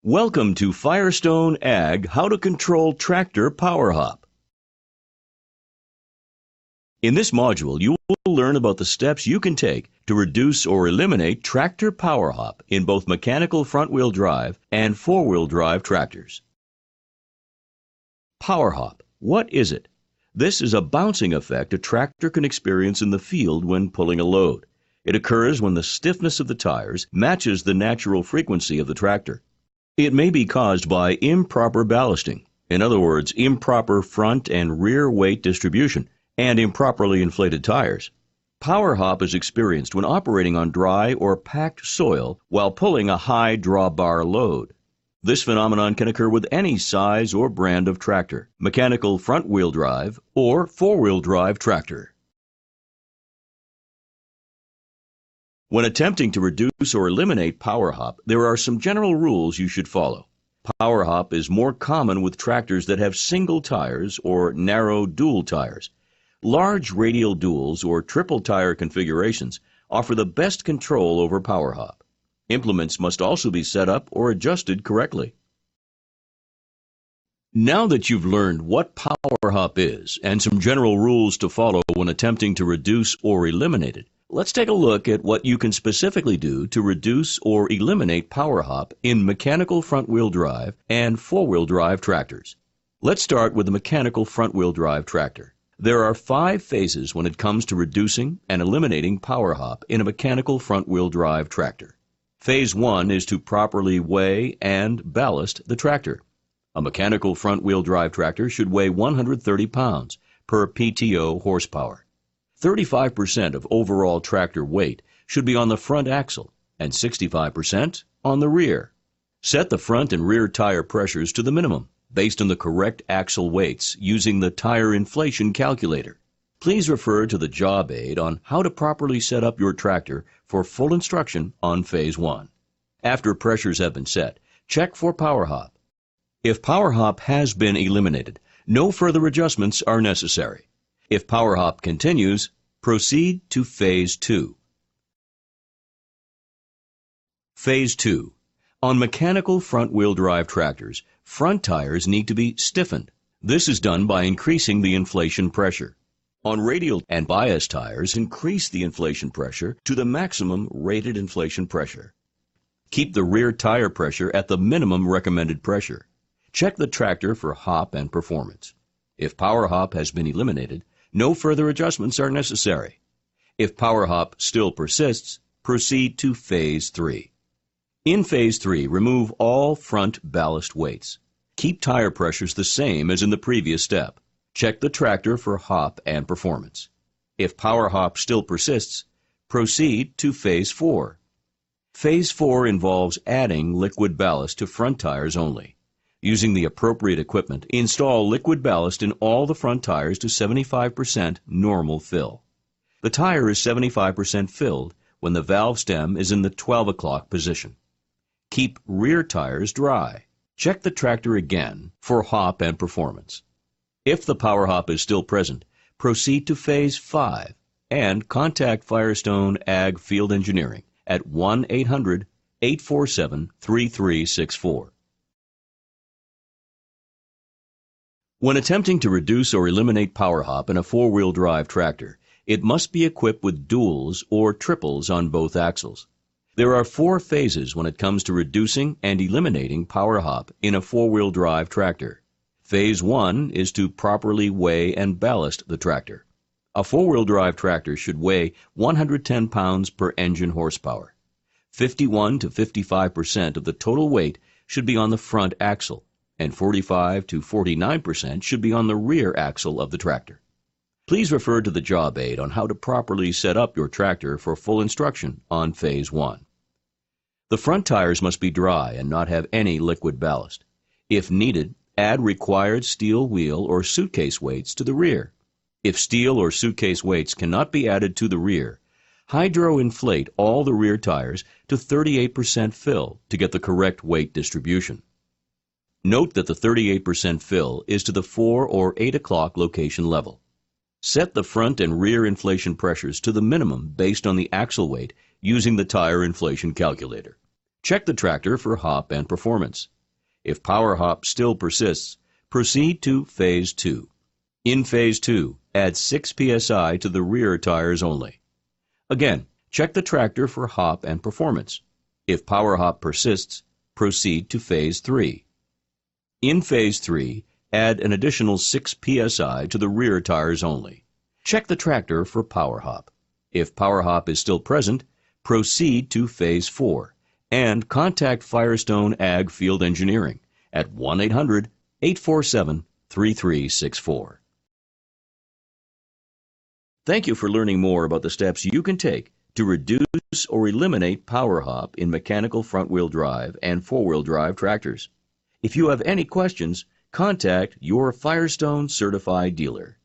Welcome to Firestone Ag, How to Control Tractor Power Hop. In this module, you will learn about the steps you can take to reduce or eliminate tractor power hop in both mechanical front-wheel drive and four-wheel drive tractors. Power hop. What is it? This is a bouncing effect a tractor can experience in the field when pulling a load. It occurs when the stiffness of the tires matches the natural frequency of the tractor. It may be caused by improper ballasting, in other words, improper front and rear weight distribution, and improperly inflated tires. Power hop is experienced when operating on dry or packed soil while pulling a high drawbar load. This phenomenon can occur with any size or brand of tractor, mechanical front-wheel drive or four-wheel drive tractor. When attempting to reduce or eliminate power hop, there are some general rules you should follow. Power hop is more common with tractors that have single tires or narrow dual tires. Large radial duals or triple tire configurations offer the best control over power hop. Implements must also be set up or adjusted correctly. Now that you've learned what power hop is and some general rules to follow when attempting to reduce or eliminate it, let's take a look at what you can specifically do to reduce or eliminate power hop in mechanical front-wheel drive and four-wheel drive tractors. Let's start with the mechanical front-wheel drive tractor. There are 5 phases when it comes to reducing and eliminating power hop in a mechanical front-wheel drive tractor. Phase 1 is to properly weigh and ballast the tractor. A mechanical front-wheel drive tractor should weigh 130 pounds per PTO horsepower. 35% of overall tractor weight should be on the front axle and 65% on the rear. Set the front and rear tire pressures to the minimum based on the correct axle weights using the tire inflation calculator. Please refer to the job aid on how to properly set up your tractor for full instruction on Phase 1. After pressures have been set, check for power hop. If power hop has been eliminated, no further adjustments are necessary. If power hop continues, proceed to Phase 2. Phase 2. On mechanical front-wheel drive tractors, front tires need to be stiffened. This is done by increasing the inflation pressure. On radial and bias tires, increase the inflation pressure to the maximum rated inflation pressure. Keep the rear tire pressure at the minimum recommended pressure. Check the tractor for hop and performance. If power hop has been eliminated, no further adjustments are necessary. If power hop still persists, proceed to Phase 3. In Phase 3, remove all front ballast weights. Keep tire pressures the same as in the previous step. Check the tractor for hop and performance. If power hop still persists, proceed to Phase 4. Phase 4 involves adding liquid ballast to front tires only. Using the appropriate equipment, install liquid ballast in all the front tires to 75% normal fill. The tire is 75% filled when the valve stem is in the 12 o'clock position. Keep rear tires dry. Check the tractor again for hop and performance. If the power hop is still present, proceed to Phase 5 and contact Firestone Ag Field Engineering at 1-800-847-3364. When attempting to reduce or eliminate power hop in a four-wheel drive tractor, it must be equipped with duals or triples on both axles. There are 4 phases when it comes to reducing and eliminating power hop in a four-wheel drive tractor. Phase 1 is to properly weigh and ballast the tractor. A four-wheel drive tractor should weigh 110 pounds per engine horsepower. 51 to 55% of the total weight should be on the front axle, and 45 to 49% should be on the rear axle of the tractor. Please refer to the job aid on how to properly set up your tractor for full instruction on Phase 1. The front tires must be dry and not have any liquid ballast. If needed, add required steel wheel or suitcase weights to the rear. If steel or suitcase weights cannot be added to the rear, hydro-inflate all the rear tires to 38% fill to get the correct weight distribution. Note that the 38% fill is to the 4 or 8 o'clock location level. Set the front and rear inflation pressures to the minimum based on the axle weight using the tire inflation calculator. Check the tractor for hop and performance. If power hop still persists, proceed to Phase 2. In Phase 2, add 6 psi to the rear tires only. Again, check the tractor for hop and performance. If power hop persists, proceed to Phase 3. In Phase 3, add an additional 6 psi to the rear tires only. Check the tractor for power hop. If power hop is still present, proceed to Phase 4 and contact Firestone Ag Field Engineering at 1-800-847-3364. Thank you for learning more about the steps you can take to reduce or eliminate power hop in mechanical front-wheel drive and four-wheel drive tractors. If you have any questions, contact your Firestone certified dealer.